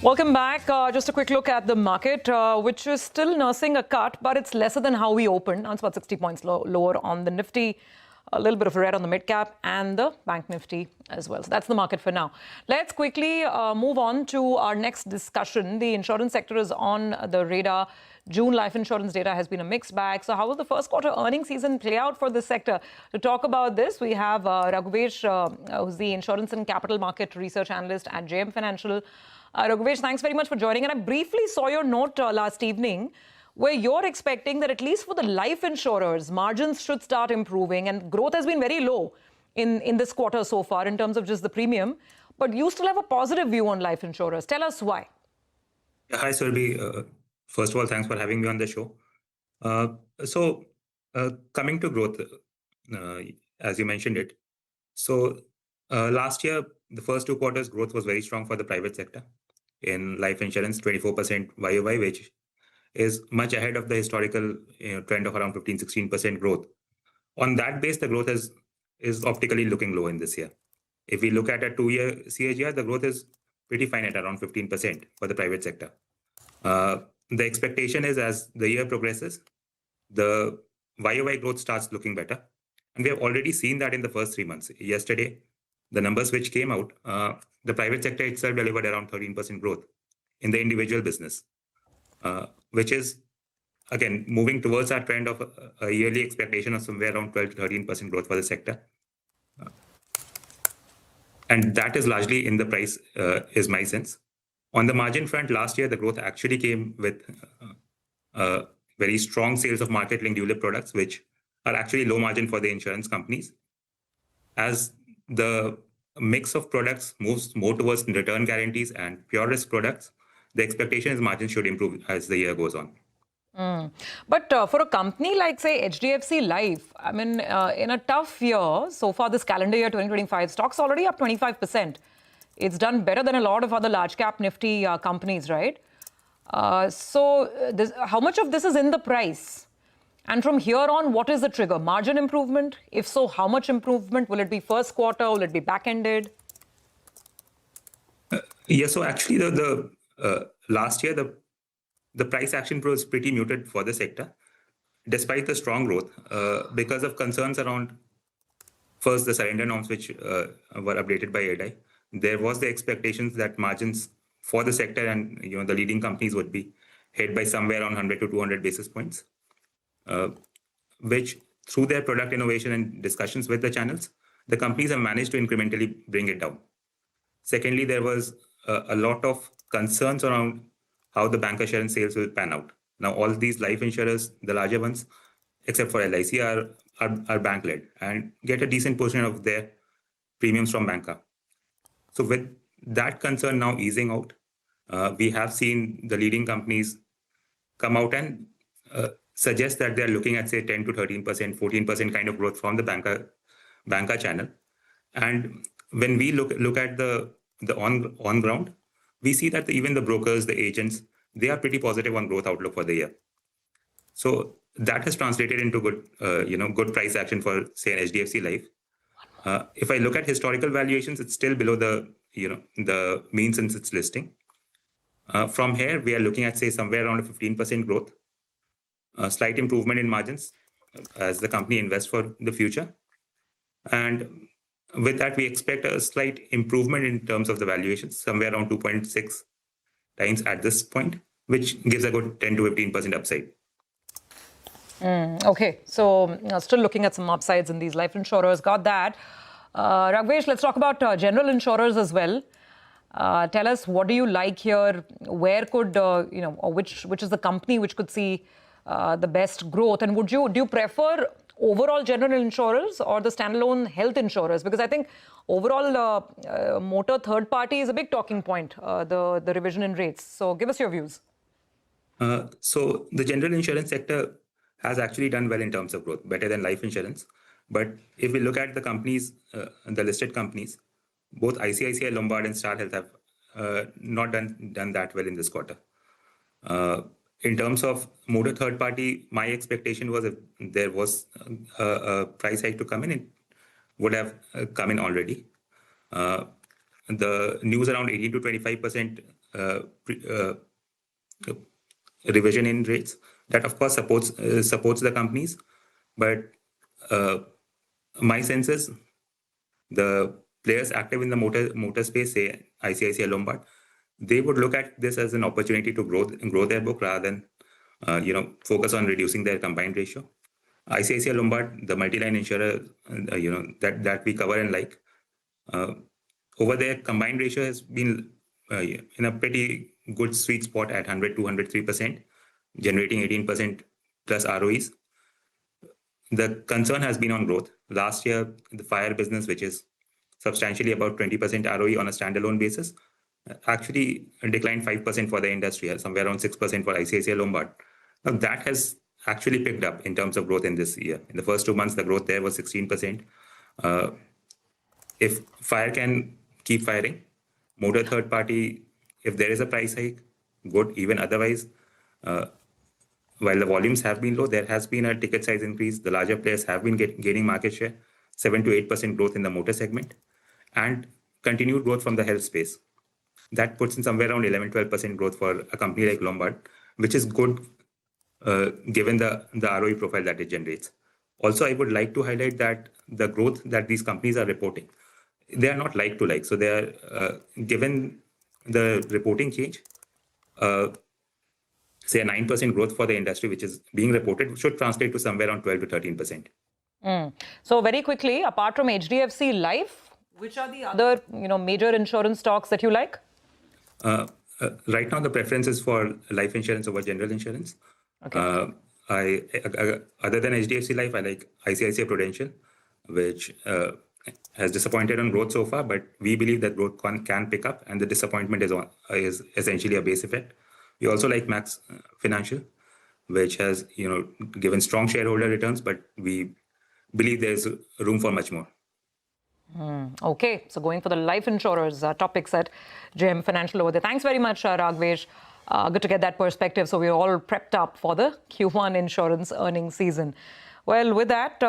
Welcome back. Just a quick look at the market, which is still nursing a cut, but it's lesser than how we opened. Now it's about 60 points lower on the Nifty, a little bit of a red on the mid-cap and the Bank Nifty as well. So that's the market for now. Let's quickly move on to our next discussion. The insurance sector is on the radar. June life insurance data has been a mixed bag. So how will the first quarter earnings season play out for this sector? To talk about this, we have Raghvesh, who's the Insurance and Capital Market Research Analyst at JM Financial. Raghvesh, thanks very much for joining. And I briefly saw your note last evening where you're expecting that at least for the life insurers, margins should start improving. And growth has been very low in this quarter so far in terms of just the premium. But you still have a positive view on life insurers. Tell us why. Yeah, hi, Surabhi. First of all, thanks for having me on the show. Coming to growth, as you mentioned it. So last year, the first 2 quarters, growth was very strong for the private sector. In life insurance, 24% YOY, which is much ahead of the historical trend of around 15-16% growth. On that base, the growth is optically looking low in this year. If we look at a 2-year CAGR, the growth is pretty fine at around 15% for the private sector. The expectation is as the year progresses, the YOY growth starts looking better. And we have already seen that in the first 3 months. Yesterday, the numbers which came out, the private sector itself delivered around 13% growth in the individual business, which is, again, moving towards our trend of a yearly expectation of somewhere around 12 to 13% growth for the sector. And that is largely in the price, is my sense. On the margin front, last year, the growth actually came with very strong sales of market-linked ULIP products, which are actually low margin for the insurance companies. As the mix of products moves more towards return guarantees and pure risk products, the expectation is margins should improve as the year goes on. But for a company like, say, HDFC Life, I mean, in a tough year, so far this calendar year 2025, stocks already up 25%. It's done better than a lot of other large cap Nifty companies, right? How much of this is in the price? And from here on, what is the trigger? Margin improvement? If so, how much improvement? Will it be first quarter? Will it be back-ended? Yeah, so actually the last year, the price action was pretty muted for the sector, despite the strong growth, because of concerns around, first, the surrender norms, which were updated by ADI. There was the expectations that margins for the sector and the leading companies would be hit by somewhere around 100 to 200 basis points, which through their product innovation and discussions with the channels, the companies have managed to incrementally bring it down. Secondly, there was a lot of concerns around how the bancassurance sales will pan out. Now, all these life insurers, the larger ones, except for LIC, are bank-led and get a decent portion of their premiums from banca. So with that concern now easing out, we have seen the leading companies come out and suggest that they're looking at, say, 10 to 13%, 14% kind of growth from the banca channel. And when we look at the on ground, we see that even the brokers, the agents, they are pretty positive on growth outlook for the year. So that has translated into good price action for, say, an HDFC Life. If I look at historical valuations, it's still below the mean since its listing. From here, we are looking at, say, somewhere around a 15% growth, a slight improvement in margins as the company invests for the future. And with that, we expect a slight improvement in terms of the valuations, somewhere around 2.6 times at this point, which gives a good 10 to 15% upside. Okay, so still looking at some upsides in these life insurers. Got that. Raghvesh, let's talk about general insurers as well. Tell us, what do you like here? Where could, or which is the company which could see the best growth? And do you prefer overall general insurers or the standalone health insurers? Because I think overall motor third party is a big talking point, the revision in rates. So give us your views. So the general insurance sector has actually done well in terms of growth, better than life insurance. But if we look at the companies, the listed companies, both ICICI, Lombard, and Star Health have not done that well in this quarter. In terms of motor third party, my expectation was if there was a price hike to come in, it would have come in already. The news around 18 to 25% revision in rates. That, of course, supports the companies. But my sense is the players active in the motor space, say ICICI Lombard, they would look at this as an opportunity to grow their book rather than focus on reducing their combined ratio. ICICI Lombard, the multi-line insurer, that we cover and like, over there, combined ratio has been in a pretty good sweet spot at 100 to 103%, generating 18% plus ROEs. The concern has been on growth. Last year, the fire business, which is substantially about 20% ROE on a standalone basis, actually declined 5% for the industry, somewhere around 6% for ICICI Lombard. Now, that has actually picked up in terms of growth in this year. In the first 2 months, the growth there was 16%. If fire can keep firing, motor third party, if there is a price hike, good. Even otherwise, while the volumes have been low, there has been a ticket size increase. The larger players have been gaining market share, 7 to 8% growth in the motor segment, and continued growth from the health space. That puts in somewhere around 11-12% growth for a company like Lombard, which is good given the ROE profile that it generates. Also, I would like to highlight that the growth that these companies are reporting, they are not like to like. So they are, given the reporting change, say a 9% growth for the industry, which is being reported, should translate to somewhere around 12 to 13%. So very quickly, apart from HDFC Life, which are the other major insurance stocks that you like? Right now, the preference is for life insurance over general insurance. Okay. Other than HDFC Life, I like ICICI Prudential, which has disappointed on growth so far, but we believe that growth can pick up, and the disappointment is essentially a base effect. We also like Max Financial, which has given strong shareholder returns, but we believe there's room for much more. Okay, so going for the life insurers topics at JM Financial over there. Thanks very much, Raghvesh. Good to get that perspective. So we're all prepped up for the Q1 insurance earnings season. Well, with that...